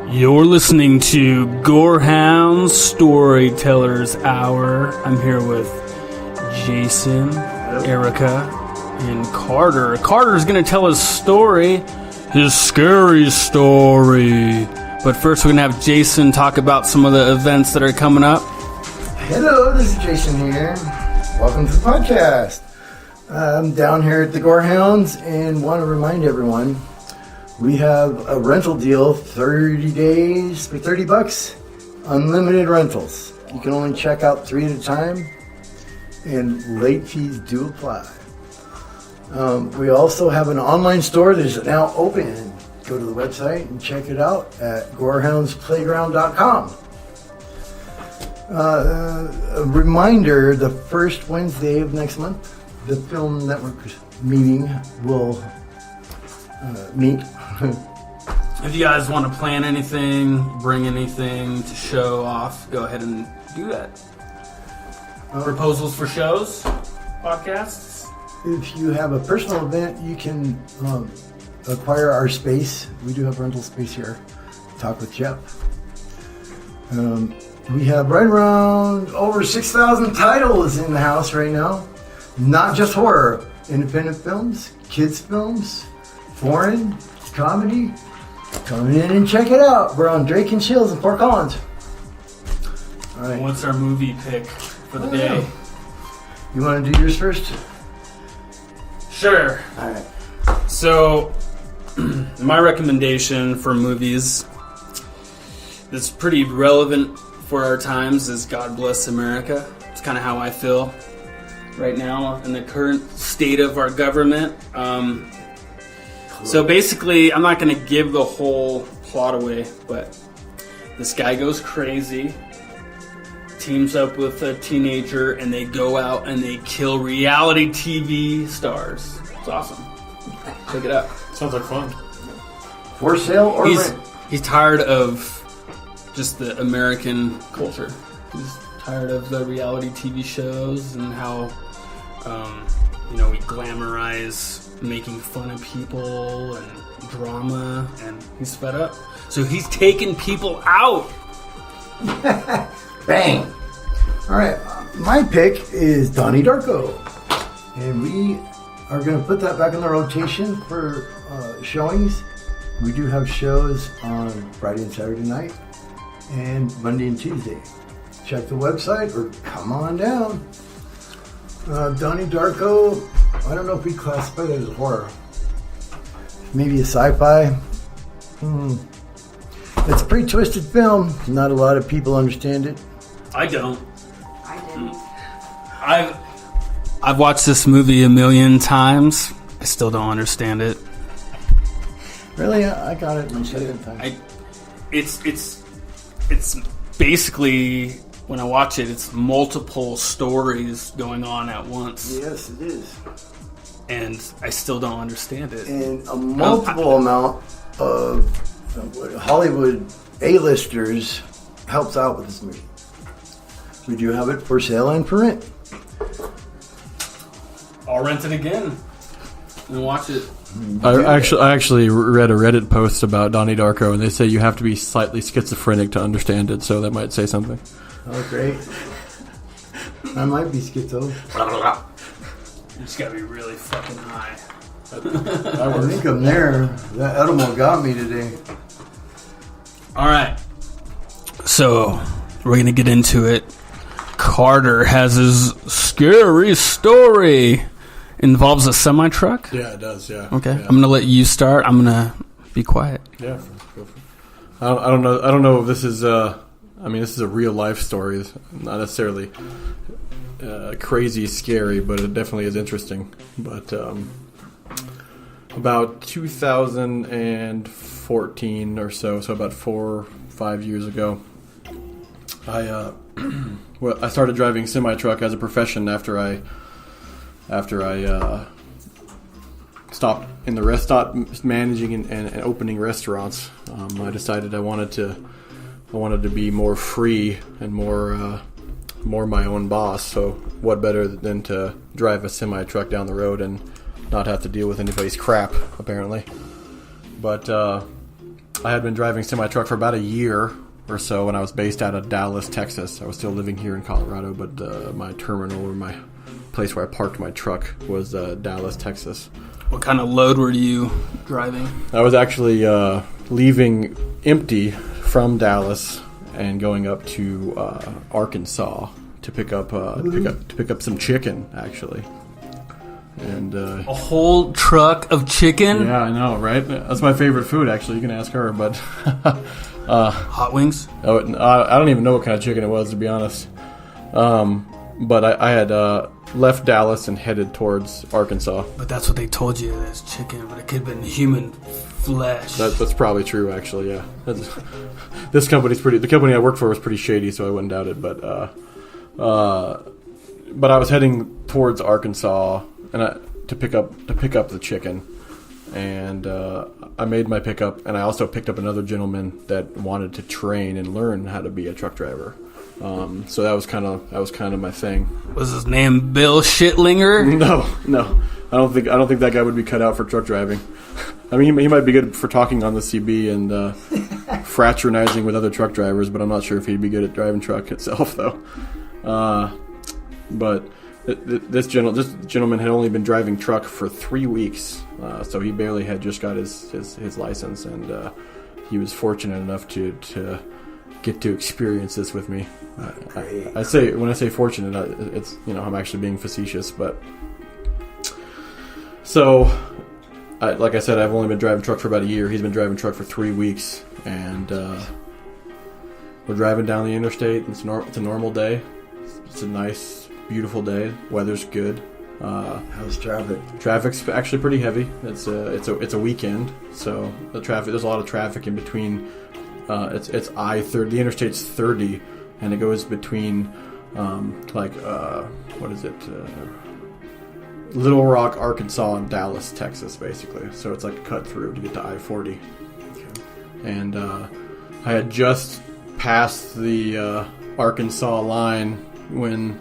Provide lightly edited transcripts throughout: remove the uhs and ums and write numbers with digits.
You're listening to Gorehound Storyteller's Hour. I'm here with Jason, Erica, and Carter. Carter's going to tell his story, his scary story. But first we're going to have Jason talk about some of the events that are coming up. Hello, this is Jason here. Welcome to the podcast. I'm down here at the Gorehounds and want to remind everyone we have a rental deal, 30 days for $30, unlimited rentals. You can only check out 3 at a time, and late fees do apply. We also have an online store that is now open. Go to the website and check it out at gorehouндsplayground.com. A reminder, the first Wednesday of next month, the Film Network meeting will meet. If you guys want to plan anything, bring anything to show off, go ahead and do that. Proposals for shows, podcasts. If you have a personal event, you can acquire our space. We do have rental space here. Talk with Jeff. We have right around over 6,000 titles in the house right now. Not just horror, independent films, kids films, foreign, comedy. Come in and check it out. We're on Drake and Chills in Port Collins. All right. What's our movie pick for the day? You want to do yours first? Sure. All right. So, my recommendation for movies that's pretty relevant for our times is God Bless America. It's kind of how I feel right now in the current state of our government. So basically, I'm not going to give the whole plot away, but this guy goes crazy, teams up with a teenager, and they go out and they kill reality TV stars. It's awesome. Check it out. Sounds like fun. For sale or rent? He's tired of just the American culture. He's tired of the reality TV shows and how, we glamorize making fun of people and drama, and he's fed up. So he's taking people out. Bang! All right, my pick is Donnie Darko, and we are going to put that back in the rotation for showings. We do have shows on Friday and Saturday night, and Monday and Tuesday. Check the website or come on down. Donnie Darko, I don't know if we classify that as horror. Maybe a sci-fi. It's a pretty twisted film. Not a lot of people understand it. I don't. I didn't. I've watched this movie a million times. I still don't understand it. Really? I got it in second time. It's basically, when I watch it, it's multiple stories going on at once. Yes, it is. And I still don't understand it. And a multiple amount of Hollywood A-listers helps out with this movie. We do have it for sale and for rent. I'll rent it again and watch it. I actually read a Reddit post about Donnie Darko, and they say you have to be slightly schizophrenic to understand it, so that might say something. Oh, great. I might be schizo. You just gotta be really fucking high. I think I'm there. That edible got me today. Alright. So, we're gonna get into it. Carter has his scary story. Involves a semi-truck? Yeah, it does, yeah. Okay, yeah. I'm gonna let you start. I'm gonna be quiet. Yeah, go for it. I don't know if this is this is a real life story. It's not necessarily crazy scary, but it definitely is interesting. But about 2014 or so about 4 or 5 years ago, I started driving semi-truck as a profession after I stopped managing and opening restaurants. I decided I wanted to be more free and more my own boss. So what better than to drive a semi truck down the road and not have to deal with anybody's crap, apparently. But I had been driving semi-truck for about a year or so when I was based out of Dallas, Texas. I was still living here in Colorado, but my terminal or my place where I parked my truck was Dallas, Texas. What kind of load were you driving? I was actually leaving empty from Dallas and going up to Arkansas to pick up some chicken, actually. And a whole truck of chicken? Yeah, I know, right? That's my favorite food, actually. You can ask her, but Hot wings? I don't even know what kind of chicken it was, to be honest. But I had left Dallas and headed towards Arkansas. But that's what they told you, that's chicken, but it could have been human flesh. That's probably true, actually, yeah. The company I worked for was pretty shady, so I wouldn't doubt it. But I was heading towards Arkansas and to pick up the chicken. And I made my pickup, and I also picked up another gentleman that wanted to train and learn how to be a truck driver. So that was kind of my thing. Was his name Bill Shitlinger? No. I don't think that guy would be cut out for truck driving. I mean, he might be good for talking on the CB and fraternizing with other truck drivers, but I'm not sure if he'd be good at driving truck itself, though. But this gentleman had only been driving truck for 3 weeks, so he barely had just got his license, and he was fortunate enough to get to experience this with me. When I say fortunate, it's I'm actually being facetious, but so like I said, I've only been driving truck for about a year. He's been driving truck for 3 weeks, and we're driving down the interstate. It's a normal day. It's a nice, beautiful day. Weather's good. How's traffic? Traffic's actually pretty heavy. It's a weekend, so there's a lot of traffic in between. It's I-30. The interstate's 30, and it goes between what is it? Little Rock, Arkansas, and Dallas, Texas, basically. So it's like a cut through to get to I-40. Okay. And I had just passed the Arkansas line when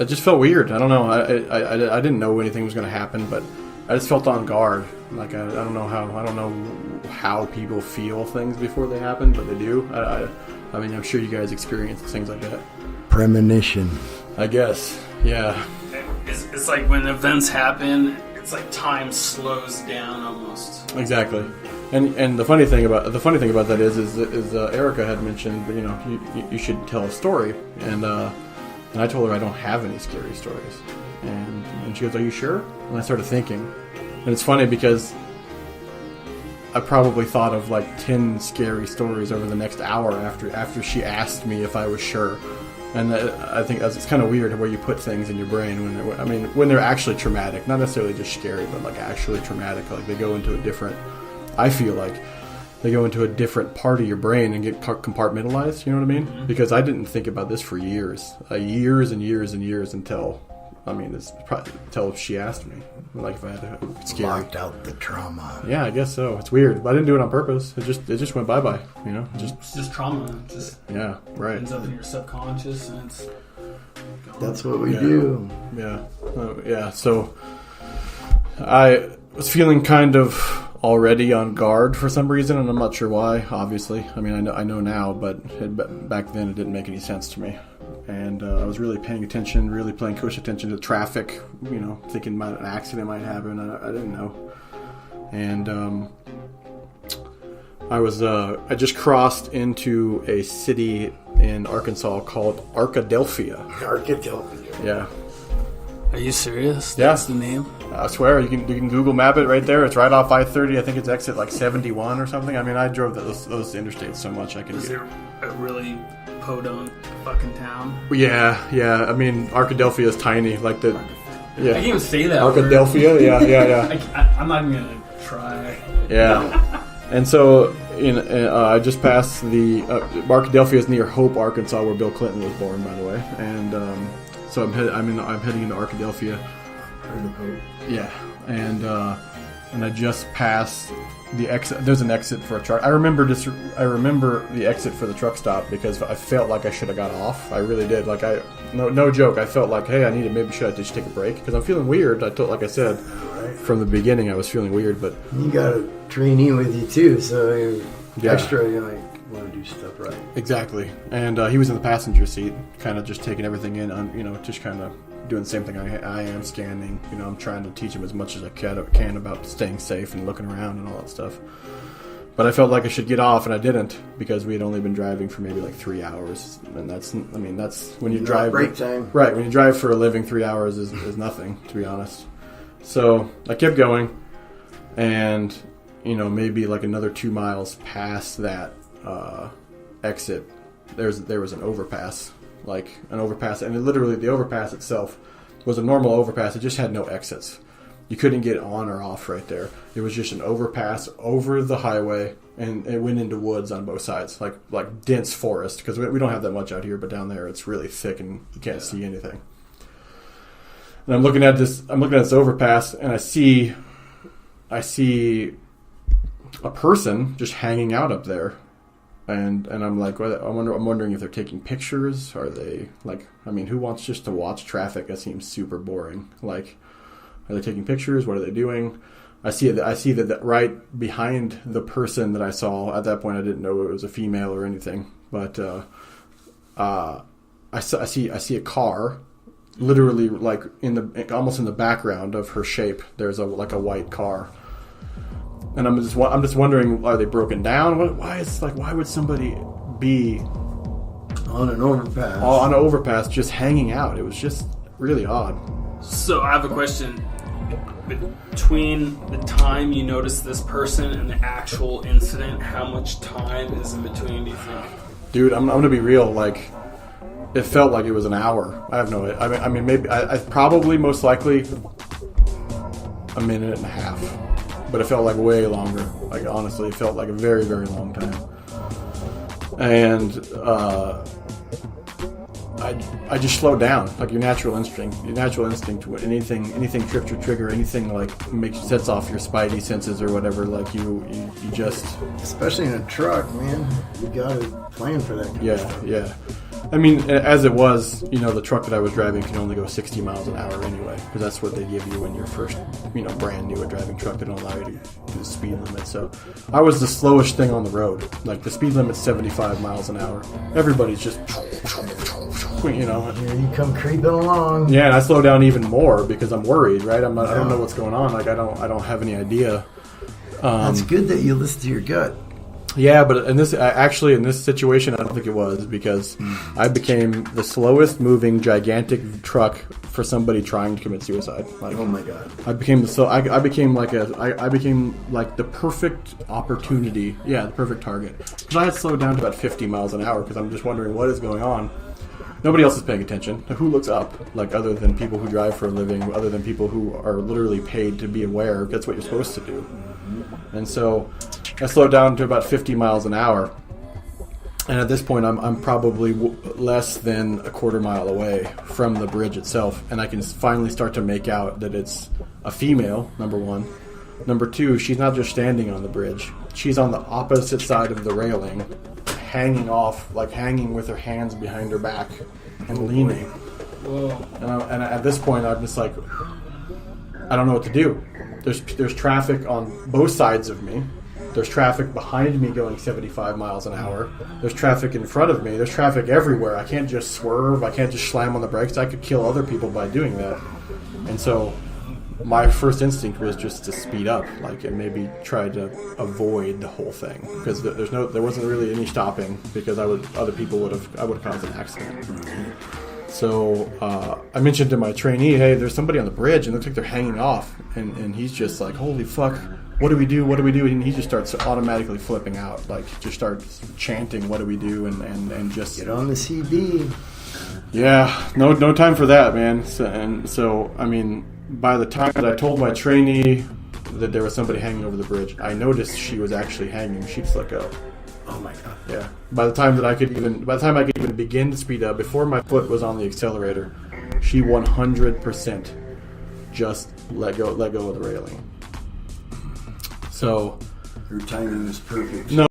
it just felt weird. I don't know. I didn't know anything was going to happen, but I just felt on guard. Like I don't know how people feel things before they happen, but they do. I mean, I'm sure you guys experience things like that. Premonition. I guess. Yeah. It's like when events happen, it's like time slows down almost. Exactly. And the funny thing about that is Erica had mentioned that you should tell a story, and I told her I don't have any scary stories, and she goes, "Are you sure?" And I started thinking, and it's funny because I probably thought of like 10 scary stories over the next hour after she asked me if I was sure. And I think it's kind of weird where you put things in your brain when they're actually traumatic, not necessarily just scary, but like actually traumatic. Like they go into a different. I feel like they go into a different part of your brain and get compartmentalized. You know what I mean? Mm-hmm. Because I didn't think about this for years and years until until she asked me, like if I had to scary. Locked out the trauma. Yeah, I guess so. It's weird, but I didn't do it on purpose. It just went bye. It's just trauma. Yeah, right. Ends up in your subconscious, and it's that's what we do. Yeah, yeah. So I was feeling kind of already on guard for some reason, and I'm not sure why. Obviously, I mean, I know now, but back then it didn't make any sense to me. And I was really paying attention, really paying close attention to traffic, thinking an accident might happen. I didn't know. And I just crossed into a city in Arkansas called Arkadelphia. Arkadelphia. Yeah. Are you serious? Yeah. That's the name? I swear, you can Google map it right there. It's right off I-30. I think it's exit like 71 or something. I mean, I drove those interstates so much I can. Is it a really podunk fucking town? Yeah. I mean, Arkadelphia is tiny. Like the. Yeah. I can't even say that. Arkadelphia. Word. Yeah. I'm not even gonna try. Yeah. And so, I just passed the Arkadelphia is near Hope, Arkansas, where Bill Clinton was born, by the way. And so I'm heading into Arkadelphia. Yeah, and I just passed the exit. There's an exit for a truck. I remember the exit for the truck stop because I felt like I should have got off. I really did. Like no joke. I felt like, hey, should I just take a break because I'm feeling weird. Like I said, from the beginning I was feeling weird, but You got a trainee with you too, so you're Yeah. extra. You like want to do stuff right. exactly. And he was in the passenger seat, kind of just taking everything in, just kind of doing the same thing I am, scanning. I'm trying to teach him as much as I can about staying safe and looking around and all that stuff. But I felt like I should get off, and I didn't, because we had only been driving for maybe like 3 hours, and that's when you drive. Break time. Right, when you drive for a living, 3 hours is nothing, to be honest. So I kept going, and maybe like another 2 miles past that exit, there was an overpass, and literally the overpass itself was a normal overpass. It just had no exits. You couldn't get on or off right there. It was just an overpass over the highway, and it went into woods on both sides, like dense forest, because we don't have that much out here, but down there it's really thick and you can't see anything. And I'm looking at this overpass, and I see a person just hanging out up there, and I'm like, I'm wondering if they're taking pictures. Are they who wants just to watch traffic? That seems super boring. Are they taking pictures? What are they doing? I see that right behind the person that I saw. At that point, I didn't know it was a female or anything, but I see a car, literally almost in the background of her shape. There's a white car, and I'm just wondering, are they broken down? Why would somebody be On an overpass. on an overpass just hanging out? It was just really odd. So I have a question. Between the time you notice this person and the actual incident, how much time is in between, do you think? Dude, I'm gonna be real. It felt like it was an hour. I have no. I mean, maybe I probably most likely a minute and a half, but it felt like way longer. Honestly, it felt like a very, very long time. And I just slowed down, your natural instinct. Anything trips your trigger, anything sets off your spidey senses or whatever. You just, Especially in a truck, man. You gotta plan for that kind of stuff. yeah. I mean, as it was, the truck that I was driving can only go 60 miles an hour anyway, because that's what they give you when you're first, brand new at driving truck. They don't allow you to do the speed limit. So I was the slowest thing on the road. The speed limit's 75 miles an hour. Everybody's just, Here you come creeping along. Yeah, and I slow down even more because I'm worried, right? I don't know what's going on. I don't have any idea. It's good that you listen to your gut. Yeah, but in this situation, I don't think it was, because I became the slowest moving gigantic truck for somebody trying to commit suicide. Oh my god! I became like the perfect opportunity. Yeah, the perfect target. Because I had slowed down to about 50 miles an hour because I'm just wondering what is going on. Nobody else is paying attention. Who looks up? Other than people who drive for a living, other than people who are literally paid to be aware. That's what you're supposed to do. And so I slowed down to about 50 miles an hour. And at this point, I'm probably less than a quarter mile away from the bridge itself. And I can finally start to make out that it's a female, number one. Number two, she's not just standing on the bridge. She's on the opposite side of the railing, hanging with her hands behind her back and leaning. Whoa. And at this point, I'm just like, I don't know what to do. There's traffic on both sides of me. There's traffic behind me going 75 miles an hour. There's traffic in front of me. There's traffic everywhere. I can't just swerve. I can't just slam on the brakes. I could kill other people by doing that. And so my first instinct was just to speed up, and maybe try to avoid the whole thing, because there wasn't really any stopping, because I would have caused an accident. So I mentioned to my trainee, hey, there's somebody on the bridge and it looks like they're hanging off, and he's just like, holy fuck, what do we do? And he just starts automatically flipping out, just starts chanting, what do we do? And just Get on the CB. Yeah, no time for that, man. So I mean, by the time that I told my trainee that there was somebody hanging over the bridge, I noticed she was actually hanging. She'd let go. Oh my god. Yeah. By the time I could even begin to speed up, before my foot was on the accelerator, she 100% just let go of the railing. So Your timing was perfect. no,